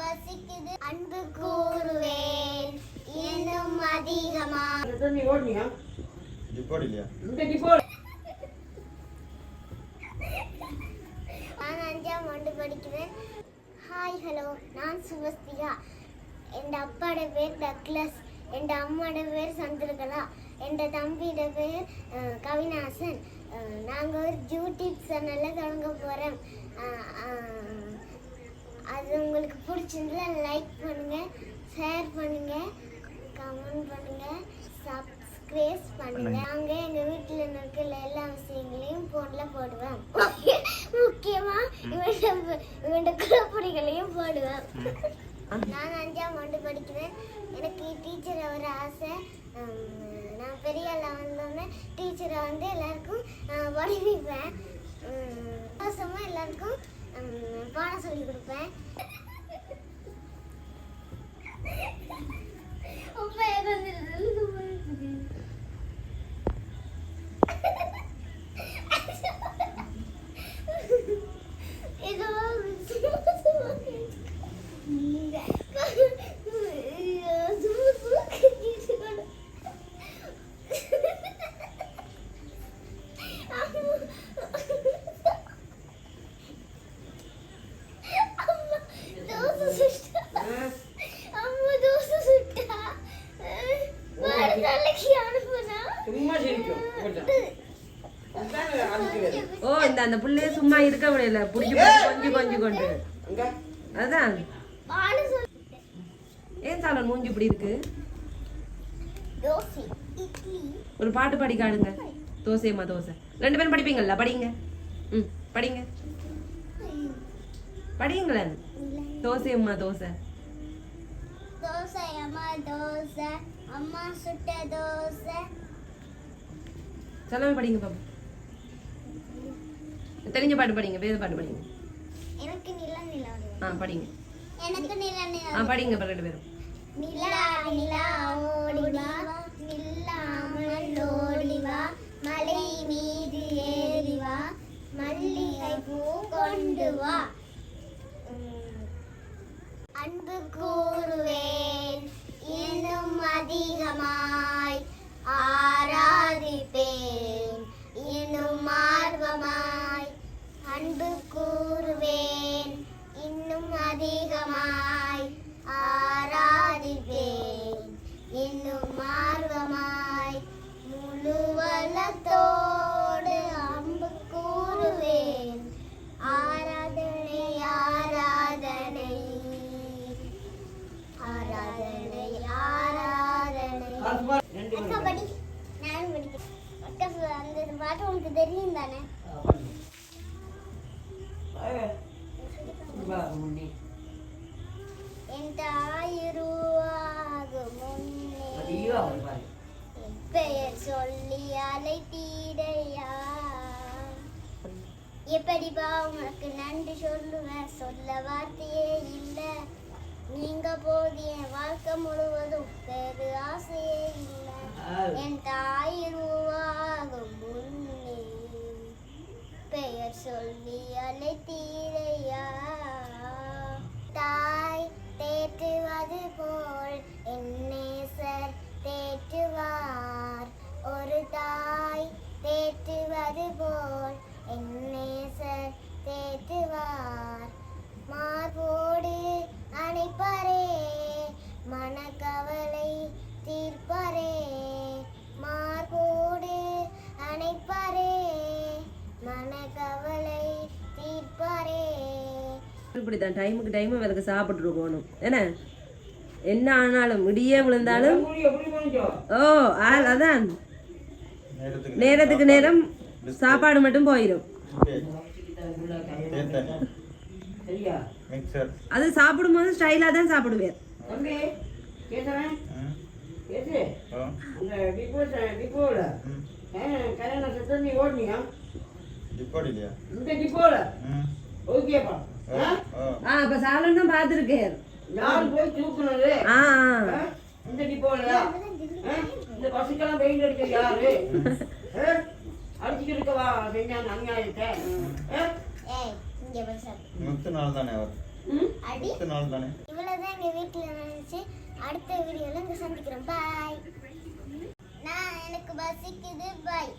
பசிக்குது அன்பு கூறுவேன் இன்னும் அதிகமா. நீ ஓடுனியா? டிப்போட் இல்லையா? இந்த டிப்போட். நான் 5ஆம் ஆண்டு படிக்கிறேன். ஹாய் ஹலோ, நான் சுவஸ்திகா. என் அப்பாட பேர் டக்ளஸ், என் அம்மாட பேர் சந்திரகலா, என் தம்பியோட பேர் கவிநாசன். நாங்கள் ஒரு யூடியூப் சேனலில் தொடங்க போகிறோம். அது உங்களுக்கு பிடிச்சிருந்தா லைக் பண்ணுங்கள், ஷேர் பண்ணுங்கள், கமெண்ட் பண்ணுங்கள், சப்ஸ்கிரைப் பண்ணுங்கள். நாங்கள் எங்கள் வீட்டில் இருக்கிற எல்லா விஷயங்களையும் ஃபோனில் போடுவேன். முக்கியமாக இவன் குழப்படிகளையும் போடுவேன். நான் 5ஆம் ஆண்டு படிக்கிறேன். எனக்கு டீச்சர் ஆகிற ஆசை. நான் பெரிய ஆளாக வந்தோடனே டீச்சரை வந்து எல்லாருக்கும் படிப்பேன். மாதமாக எல்லாருக்கும் பாடம் சொல்லி கொடுப்பேன். ஓ இந்த அந்த புள்ளைய சும்மா இருக்க முடியல, புடிச்சு கொஞ்சம் கொஞ்சம் கொண்டு அதான். ஏன் சாலன் மூஞ்சி இப்படி இருக்கு? ஒரு பாட்டு பாடி காணுங்க. தோசையம்மா தோசை. 2 பேரும் படிப்பீங்கல்ல? படிங்க. படிங்க படிங்களேன். தோசையம்மா தோசை. தோசையம்மா தோசை, அம்மா சுட்ட தோசை. சொல்லாம படிங்க பாப்பா. தெரிஞ்ச பாட்டு படிங்க, வேத பாட்டு படிங்க. எனக்கு நிலா நிலா. படிங்க. எனக்கு நிலா நிலா. படிங்க 2 பேரும். நிலா நிலா ஓடி வா, நில்லாமல் ஓடி வா, மலை மீது ஏறி வா, மல்லிகை பூ கொண்டு வா. அன்பு கூறுவேன் இன்னும் அதிகமாய், ஆராதிப்பேன் இன்னும் ஆர்வமாய். அன்பு கூறுவேன் இன்னும் அதிகமாய், ஆராதிப்பேன் இன்னும் ஆர்வமாய். முழு வளத்தோடு அன்பு கூறுவேன். ஆராதனை ஆராதனை ஆராதனை ஆராதனை. படி, நானும் படிக்கிறேன். அந்த பாட்டு உனக்கு தெரியும் தானே? என் தாயுருவாகும் முன்னே பெயர் சொல்லி அழைத்தீரையா. எப்படிப்பா உனக்கு நன்றி சொல்லுவேன், சொல்ல வார்த்தையே இல்லை. நீங்க போது என் வாழ்க்கை முழுவதும் பெரு ஆசையே இல்லை. என் தாயுருவாகும் முன்னே பெயர் சொல்லி அழைத்தீரையா. தாய் தேற்றுவது போல் என் நேசர் தேற்றுவார். ஒரு தாய் தேற்றுவது போல் என் நேசர் தேற்றுவார். மார்போடு அணைப்பாரே, மனக்கவலை தீர்ப்பாரே. மார்போடு அணைப்பாரே, மனக்கவலை தீர்ப்பாரே. இப்படிதான் டைமுக்கு டைம் அவருக்கு சாப்பிட்டு போகணும். என்ன ஆனாலும் இடியே விழுந்தாலும் அதான் நேரத்துக்கு நேரம் சாப்பாடு மட்டும் போயிடும். அது சாப்பிடும்போது ஸ்டைலா தான் சாப்பிடுவேன். அப்ப சாலன் தான் பாத்துருக்கேன். அடி இவ்வளவுதான் எங்க வீட்டுல நினைச்சு அடுத்த வீடியோல இங்க சந்திக்கிறோம் பாய் நான் எனக்கு பசிக்குது பாய்